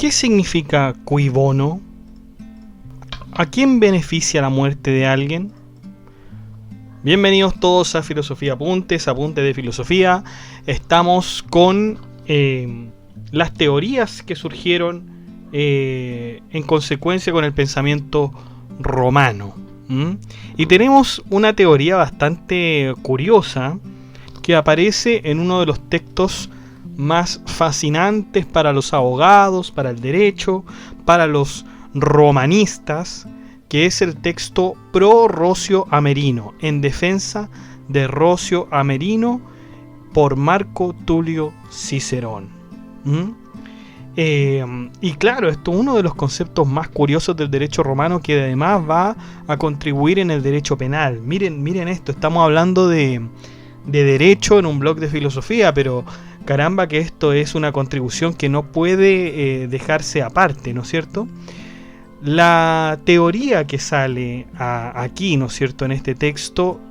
¿Qué significa cui bono? ¿A quién beneficia la muerte de alguien? Bienvenidos todos a Filosofía Apuntes, Apuntes de Filosofía. Estamos con las teorías que surgieron en consecuencia con el pensamiento romano. Y tenemos una teoría bastante curiosa que aparece en uno de los textos más fascinantes para los abogados, para el derecho, para los romanistas, que es el texto Pro Rocio Amerino, en defensa de Rocio Amerino por Marco Tulio Cicerón. Y claro, esto es uno de los conceptos más curiosos del derecho romano, que además va a contribuir en el derecho penal. Miren esto, estamos hablando de derecho en un blog de filosofía, pero caramba que esto es una contribución que no puede dejarse aparte, ¿no es cierto? La teoría que sale aquí, ¿no es cierto?, en este texto,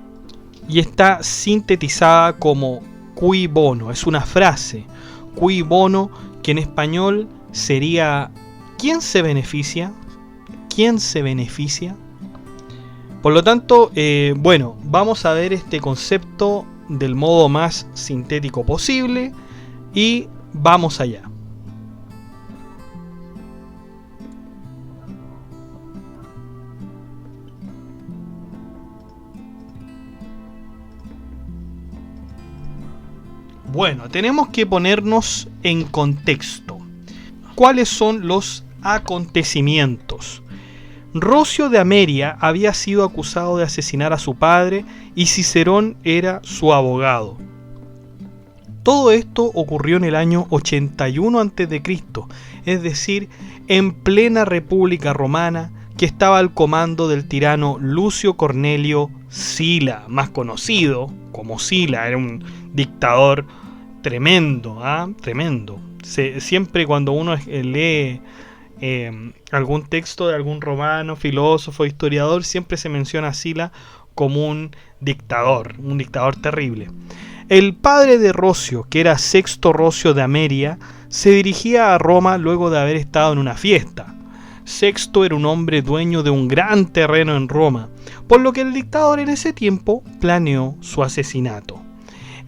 y está sintetizada como cui bono, es una frase, cui bono, que en español sería ¿quién se beneficia? ¿Quién se beneficia? Por lo tanto, bueno, vamos a ver este concepto del modo más sintético posible y vamos allá. Bueno, tenemos que ponernos en contexto. ¿Cuáles son los acontecimientos? Rocio de Ameria había sido acusado de asesinar a su padre y Cicerón era su abogado. Todo esto ocurrió en el año 81 a.C., es decir, en plena República Romana, que estaba al comando del tirano Lucio Cornelio Sila, más conocido como Sila. Era un dictador tremendo, tremendo. Siempre cuando uno lee algún texto de algún romano, filósofo, historiador, siempre se menciona a Sila como un dictador terrible. El padre de Rocio, que era Sexto Rocio de Ameria, se dirigía a Roma luego de haber estado en una fiesta. Sexto era un hombre dueño de un gran terreno en Roma, por lo que el dictador en ese tiempo planeó su asesinato.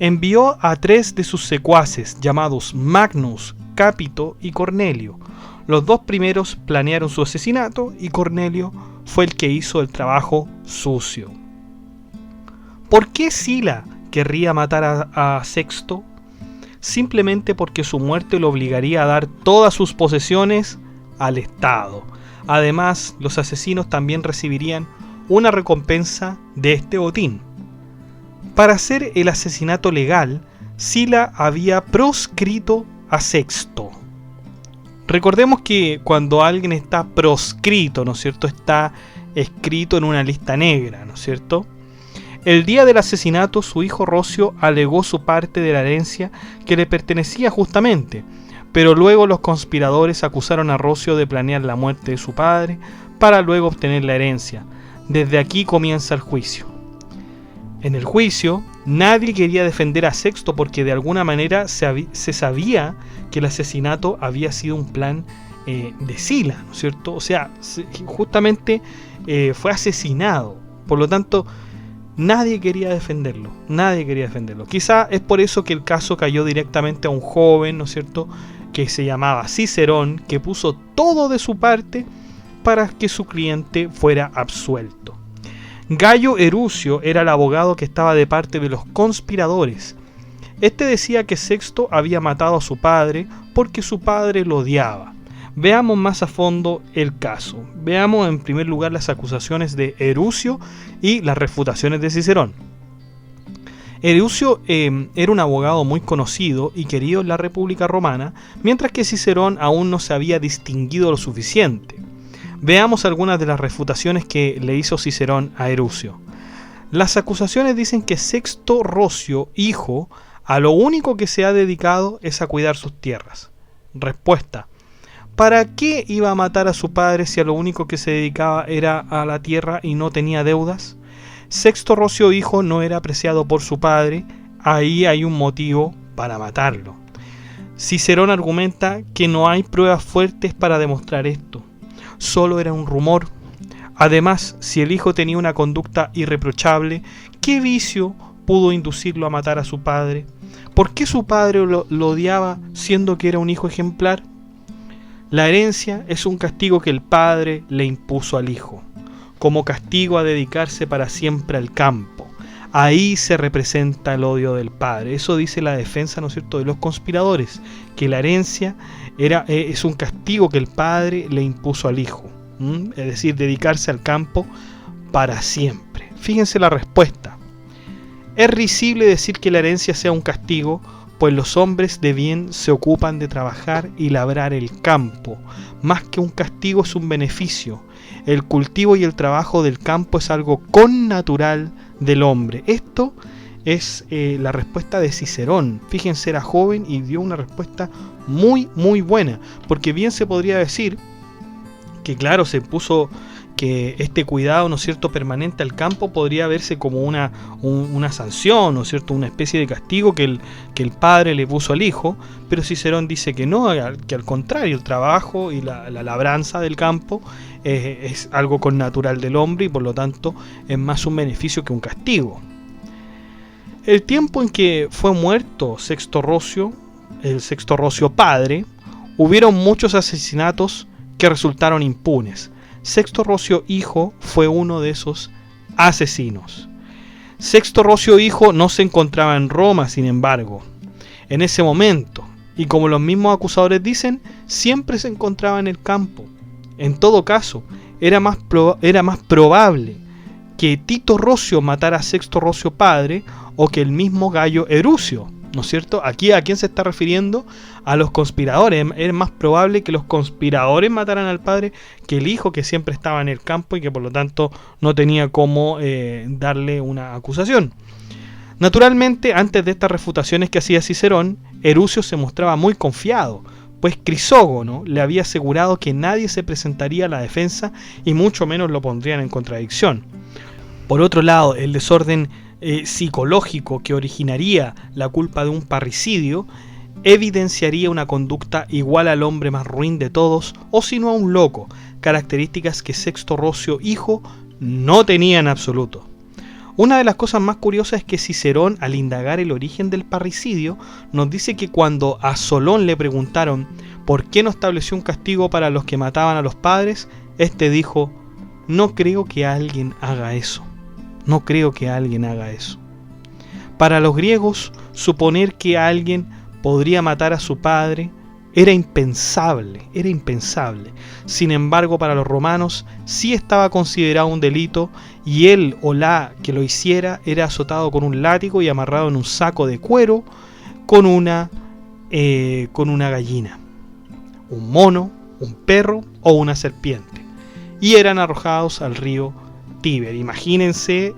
Envió a 3 de sus secuaces llamados Magnus, Capito y Cornelio. Los 2 primeros planearon su asesinato y Cornelio fue el que hizo el trabajo sucio. ¿Por qué Sila querría matar a Sexto? Simplemente porque su muerte lo obligaría a dar todas sus posesiones al Estado. Además, los asesinos también recibirían una recompensa de este botín. Para hacer el asesinato legal, Sila había proscrito a Sexto. Recordemos que cuando alguien está proscrito, ¿no es cierto?, está escrito en una lista negra, ¿no es cierto? El día del asesinato, su hijo Rocio alegó su parte de la herencia que le pertenecía justamente, pero luego los conspiradores acusaron a Rocio de planear la muerte de su padre para luego obtener la herencia. Desde aquí comienza el juicio. En el juicio, nadie quería defender a Sexto porque de alguna manera se sabía que el asesinato había sido un plan de Sila, ¿no es cierto? O sea, justamente fue asesinado. Por lo tanto, nadie quería defenderlo. Quizá es por eso que el caso cayó directamente a un joven, ¿no es cierto?, que se llamaba Cicerón, que puso todo de su parte para que su cliente fuera absuelto. Gayo Erucio era el abogado que estaba de parte de los conspiradores. Este decía que Sexto había matado a su padre porque su padre lo odiaba. Veamos más a fondo el caso. Veamos en primer lugar las acusaciones de Erucio y las refutaciones de Cicerón. Erucio era un abogado muy conocido y querido en la República Romana, mientras que Cicerón aún no se había distinguido lo suficiente. Veamos algunas de las refutaciones que le hizo Cicerón a Erucio. Las acusaciones dicen que Sexto Rocio, hijo, a lo único que se ha dedicado es a cuidar sus tierras. Respuesta: ¿para qué iba a matar a su padre si a lo único que se dedicaba era a la tierra y no tenía deudas? Sexto Rocio, hijo, no era apreciado por su padre, ahí hay un motivo para matarlo. Cicerón argumenta que no hay pruebas fuertes para demostrar esto, solo era un rumor. Además, si el hijo tenía una conducta irreprochable, ¿qué vicio pudo inducirlo a matar a su padre? ¿Por qué su padre lo odiaba siendo que era un hijo ejemplar? La herencia es un castigo que el padre le impuso al hijo, como castigo a dedicarse para siempre al campo. Ahí se representa el odio del padre. Eso dice la defensa, ¿no es cierto?, de los conspiradores, que la herencia es un castigo que el padre le impuso al hijo, es decir, dedicarse al campo para siempre. Fíjense la respuesta. Es risible decir que la herencia sea un castigo, pues los hombres de bien se ocupan de trabajar y labrar el campo. Más que un castigo es un beneficio. El cultivo y el trabajo del campo es algo connatural del hombre. Esto es la respuesta de Cicerón. Fíjense, era joven y dio una respuesta muy buena, porque bien se podría decir que, claro, se puso que este cuidado, ¿no es cierto?, permanente al campo podría verse como una sanción, ¿no es cierto?, una especie de castigo que el padre le puso al hijo, pero Cicerón dice que no, que al contrario, el trabajo y la labranza del campo es algo connatural del hombre y por lo tanto es más un beneficio que un castigo. El tiempo en que fue muerto Sexto Rocio, el Sexto Rocio padre, hubieron muchos asesinatos que resultaron impunes. Sexto Rocio hijo fue uno de esos asesinos. Sexto Rocio hijo no se encontraba en Roma, sin embargo, en ese momento, y como los mismos acusadores dicen, siempre se encontraba en el campo. En todo caso, era más probable que Tito Rocio matara a Sexto Rocio padre o que el mismo Gayo Erucio, ¿no es cierto? Aquí, ¿a quién se está refiriendo? A los conspiradores. Es más probable que los conspiradores mataran al padre que el hijo, que siempre estaba en el campo y que por lo tanto no tenía cómo darle una acusación. Naturalmente, antes de estas refutaciones que hacía Cicerón, Erucio se mostraba muy confiado, pues Crisógono le había asegurado que nadie se presentaría a la defensa y mucho menos lo pondrían en contradicción. Por otro lado, el desorden psicológico que originaría la culpa de un parricidio evidenciaría una conducta igual al hombre más ruin de todos, o si no a un loco, características que Sexto Rocio hijo no tenía en absoluto. Una de las cosas más curiosas es que Cicerón, al indagar el origen del parricidio, nos dice que cuando a Solón le preguntaron por qué no estableció un castigo para los que mataban a los padres, este dijo: no creo que alguien haga eso. No creo que alguien haga eso. Para los griegos, suponer que alguien podría matar a su padre era impensable. Sin embargo, para los romanos sí estaba considerado un delito, y él o la que lo hiciera era azotado con un látigo y amarrado en un saco de cuero con una gallina, un mono, un perro o una serpiente, y eran arrojados al río Tíber. Imagínense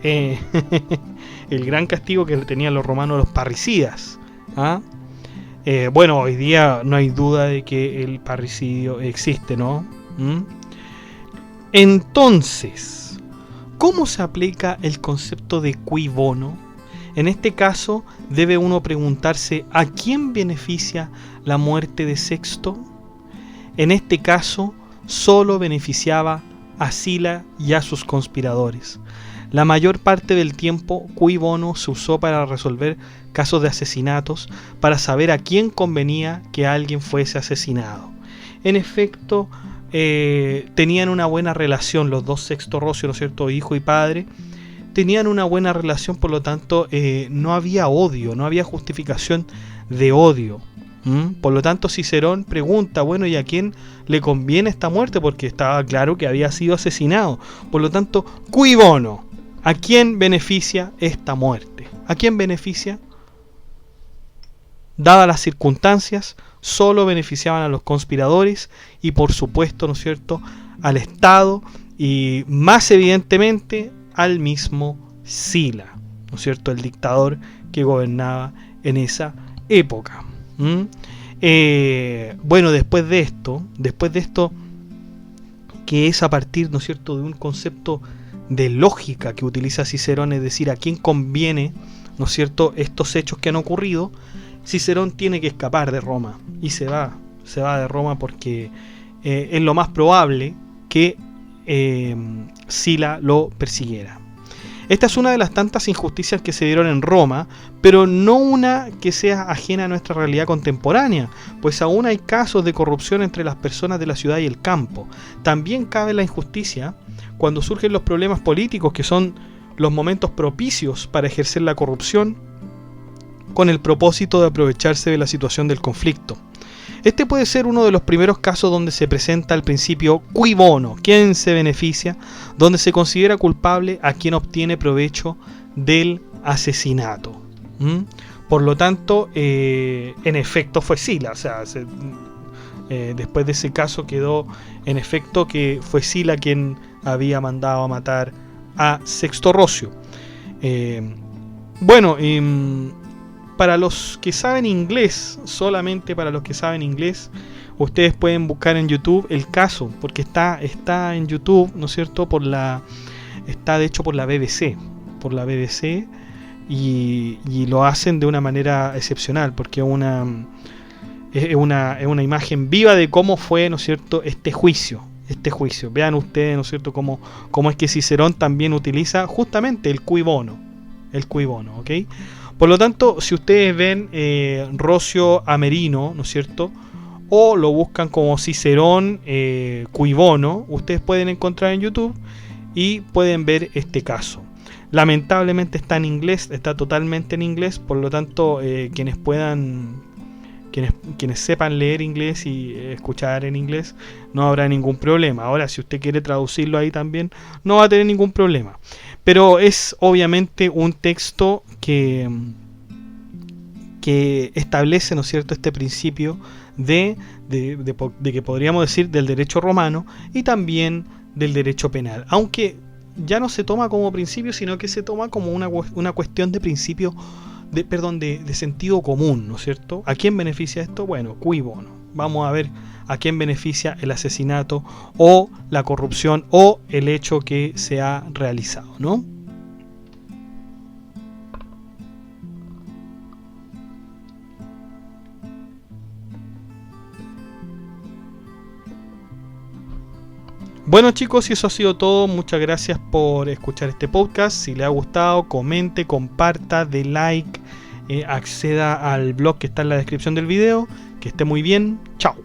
el gran castigo que tenían los romanos a los parricidas. Bueno, hoy día no hay duda de que el parricidio existe, ¿no? Entonces, ¿cómo se aplica el concepto de cui bono? En este caso, debe uno preguntarse: ¿a quién beneficia la muerte de Sexto? En este caso, solo beneficiaba a Sila y a sus conspiradores. La mayor parte del tiempo, cui bono se usó para resolver casos de asesinatos, para saber a quién convenía que alguien fuese asesinado. En efecto, tenían una buena relación los dos Sexto Rocio, ¿no es cierto?, hijo y padre. Tenían una buena relación, por lo tanto, no había odio, no había justificación de odio. Por lo tanto, Cicerón pregunta: bueno, ¿y a quién le conviene esta muerte? Porque estaba claro que había sido asesinado. Por lo tanto, cui bono, ¿a quién beneficia esta muerte? ¿A quién beneficia? Dadas las circunstancias, solo beneficiaban a los conspiradores y, por supuesto, ¿no es cierto?, al Estado y, más evidentemente, al mismo Sila, ¿no es cierto?, el dictador que gobernaba en esa época. Bueno, después de esto, que es a partir, ¿no es cierto?, de un concepto de lógica que utiliza Cicerón, es decir, a quién conviene, ¿no es cierto?, estos hechos que han ocurrido, Cicerón tiene que escapar de Roma y se va de Roma porque es lo más probable que Sila lo persiguiera. Esta es una de las tantas injusticias que se dieron en Roma, pero no una que sea ajena a nuestra realidad contemporánea, pues aún hay casos de corrupción entre las personas de la ciudad y el campo. También cabe la injusticia cuando surgen los problemas políticos, que son los momentos propicios para ejercer la corrupción con el propósito de aprovecharse de la situación del conflicto. Este puede ser uno de los primeros casos donde se presenta el principio cui bono, ¿quién se beneficia?, donde se considera culpable a quien obtiene provecho del asesinato. Por lo tanto, en efecto fue Sila, o sea, después de ese caso quedó en efecto que fue Sila quien había mandado a matar a Sexto Rocio. Para los que saben inglés, solamente para los que saben inglés, ustedes pueden buscar en YouTube el caso, porque está en YouTube, ¿no es cierto? Está de hecho por la BBC, y lo hacen de una manera excepcional, porque es una imagen viva de cómo fue, ¿no es cierto?, este juicio. Vean ustedes, ¿no es cierto?, cómo es que Cicerón también utiliza justamente el cui bono, ¿ok? Por lo tanto, si ustedes ven Rocio Amerino, ¿no es cierto?, o lo buscan como Cicerón cui bono, ustedes pueden encontrar en YouTube y pueden ver este caso. Lamentablemente está en inglés, está totalmente en inglés, por lo tanto, quienes sepan leer inglés y escuchar en inglés, no habrá ningún problema. Ahora, si usted quiere traducirlo ahí también, no va a tener ningún problema. Pero es obviamente un texto que establece, ¿no es cierto?, este principio de que podríamos decir del derecho romano y también del derecho penal. Aunque ya no se toma como principio, sino que se toma como una cuestión de principio, de sentido común, ¿no es cierto? ¿A quién beneficia esto? Bueno, cui bono. Vamos a ver a quién beneficia el asesinato o la corrupción o el hecho que se ha realizado, ¿no? Bueno, chicos, y eso ha sido todo. Muchas gracias por escuchar este podcast. Si le ha gustado, comente, comparta, dé like, acceda al blog que está en la descripción del video. Que esté muy bien. Chao.